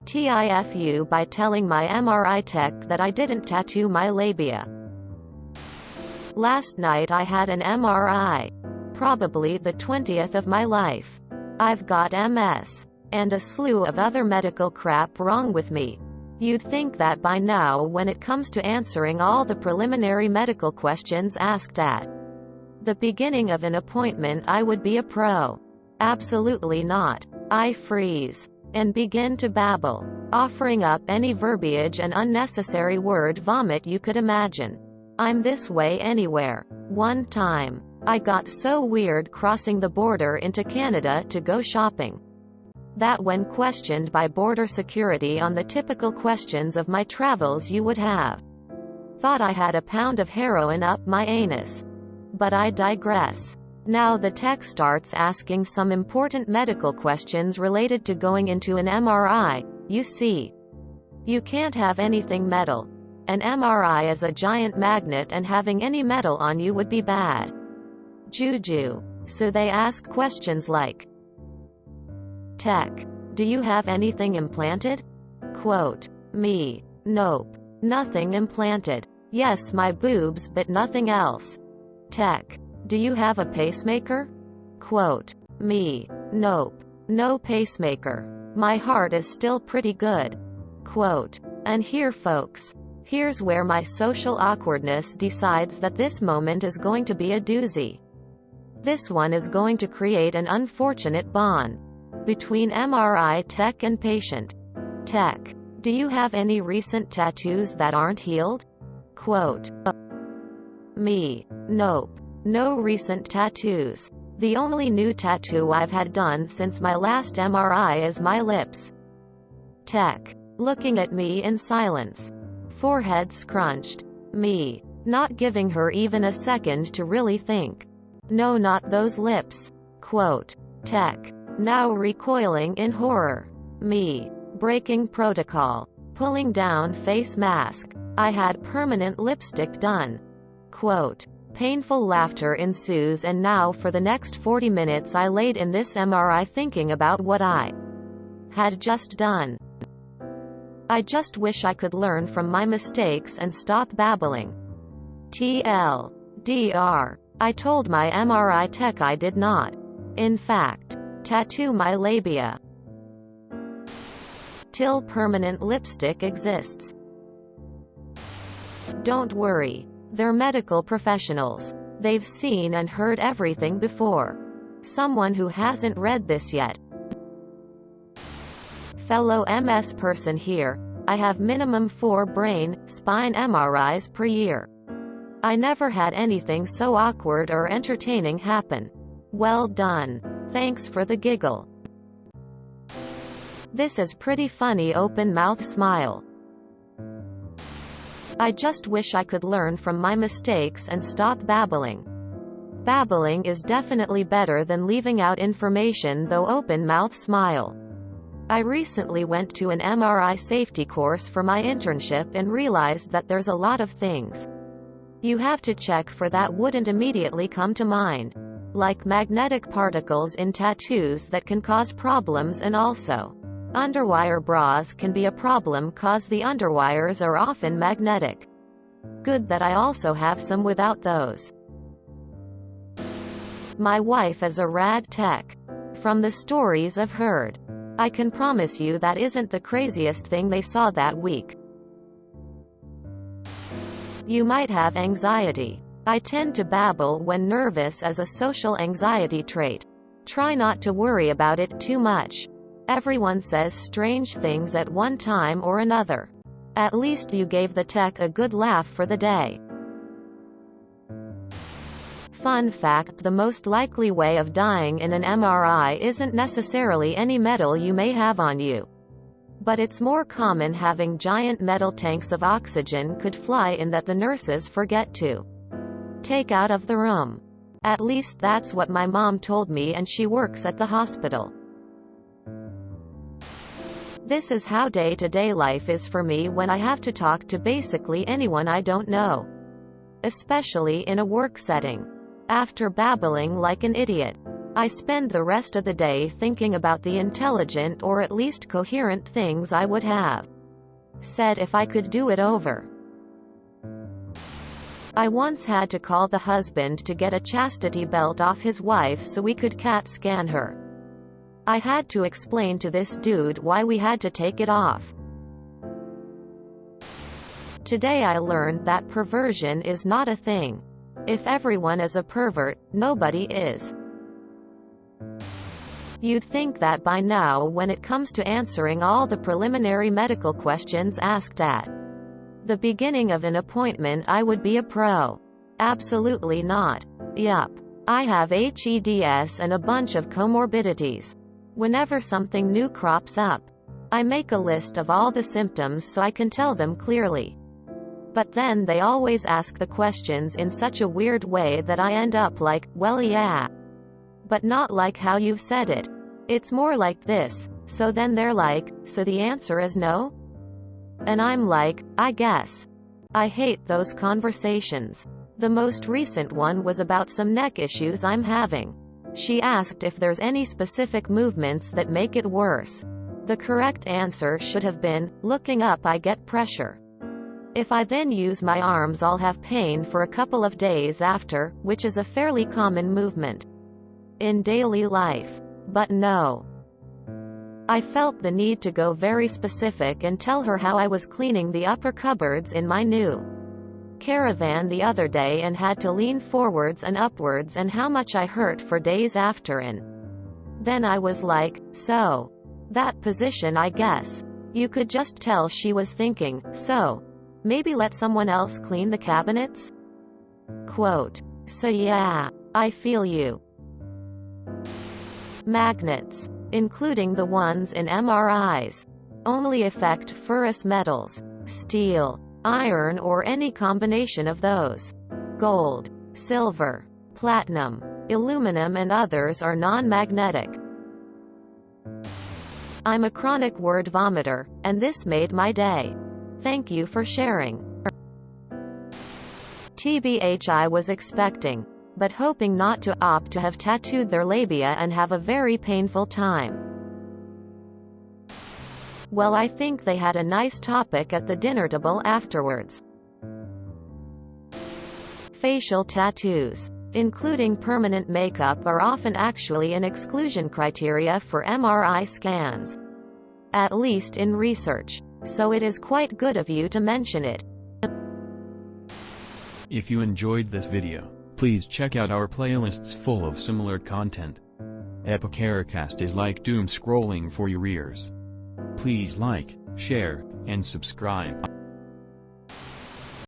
TIFU by telling my MRI tech that I didn't tattoo my labia. Last night I had an MRI. Probably the 20th of my life. I've got MS. And a slew of other medical crap wrong with me. You'd think that by now, when it comes to answering all the preliminary medical questions asked at the beginning of an appointment, I would be a pro. Absolutely not. I freeze and begin to babble, offering up any verbiage and unnecessary word vomit you could imagine. I'm this way anywhere. One time, I got so weird crossing the border into Canada to go shopping that when questioned by border security on the typical questions of my travels, you would have thought I had a pound of heroin up my anus. But I digress. Now the tech starts asking some important medical questions related to going into an MRI. You see, you can't have anything metal. An MRI is a giant magnet, and having any metal on you would be bad juju. So they ask questions like, tech, do you have anything implanted? Quote, me, nope, nothing implanted. Yes, my boobs, but nothing else. Tech, do you have a pacemaker? Quote, me, nope, no pacemaker. My heart is still pretty good. Quote, and here folks, here's where my social awkwardness decides that this moment is going to be a doozy. This one is going to create an unfortunate bond between MRI tech and patient. Tech, do you have any recent tattoos that aren't healed? Quote, me, nope, no recent tattoos. The only new tattoo I've had done since my last MRI is my lips. Tech, looking at me in silence. Forehead scrunched. Me, not giving her even a second to really think. No, not those lips. Quote, tech, now recoiling in horror. Me, breaking protocol. Pulling down face mask. I had permanent lipstick done. Quote, painful laughter ensues, and now for the next 40 minutes I laid in this MRI thinking about what I had just done. I just wish I could learn from my mistakes and stop babbling. TLDR. I told my MRI tech I did not, in fact, tattoo my labia till permanent lipstick exists. Don't worry. They're medical professionals. They've seen and heard everything before. Someone who hasn't read this yet. Fellow MS person here, I have minimum 4 brain, spine MRIs per year. I never had anything so awkward or entertaining happen. Well done. Thanks for the giggle. This is pretty funny, open mouth smile. I just wish I could learn from my mistakes and stop babbling. Babbling is definitely better than leaving out information, though, open mouth smile. I recently went to an MRI safety course for my internship and realized that there's a lot of things you have to check for that wouldn't immediately come to mind. Like magnetic particles in tattoos that can cause problems, and also underwire bras can be a problem cause the underwires are often magnetic. Good that I also have some without those. My wife is a rad tech. From the stories I've heard, I can promise you that isn't the craziest thing they saw that week. You might have anxiety. I tend to babble when nervous as a social anxiety trait. Try not to worry about it too much. Everyone says strange things at one time or another. At least you gave the tech a good laugh for the day. Fun fact: the most likely way of dying in an MRI isn't necessarily any metal you may have on you. But it's more common having giant metal tanks of oxygen could fly in that the nurses forget to take out of the room. At least that's what my mom told me, and she works at the hospital. This is how day-to-day life is for me when I have to talk to basically anyone I don't know. Especially in a work setting. After babbling like an idiot, I spend the rest of the day thinking about the intelligent or at least coherent things I would have said if I could do it over. I once had to call the husband to get a chastity belt off his wife so we could CAT scan her. I had to explain to this dude why we had to take it off. Today I learned that perversion is not a thing. If everyone is a pervert, nobody is. You'd think that by now, when it comes to answering all the preliminary medical questions asked at the beginning of an appointment, I would be a pro. Absolutely not. Yup. I have HEDS and a bunch of comorbidities. Whenever something new crops up, I make a list of all the symptoms so I can tell them clearly. But then they always ask the questions in such a weird way that I end up like, well yeah. But not like how you've said it. It's more like this. So then they're like, so the answer is no? And I'm like, I guess. I hate those conversations. The most recent one was about some neck issues I'm having. She asked if there's any specific movements that make it worse. The correct answer should have been, looking up I get pressure. If I then use my arms I'll have pain for a couple of days after, which is a fairly common movement in daily life. But no. I felt the need to go very specific and tell her how I was cleaning the upper cupboards in my new caravan the other day and had to lean forwards and upwards and how much I hurt for days after, and then I was like, so that position I guess. You could just tell she was thinking, so maybe let someone else clean the cabinets? Quote. So yeah, I feel you. Magnets, including the ones in MRIs, only affect ferrous metals, steel, iron or any combination of those. Gold, silver, platinum, aluminum and others are non-magnetic. I'm a chronic word vomiter, and this made my day. Thank you for sharing. TBH, I was expecting, but hoping not to opt to have tattooed their labia and have a very painful time. Well, I think they had a nice topic at the dinner table afterwards. Facial tattoos, including permanent makeup, are often actually an exclusion criteria for MRI scans. At least in research. So it is quite good of you to mention it. If you enjoyed this video, please check out our playlists full of similar content. Epicaricast is like doom scrolling for your ears. Please like, share, and subscribe.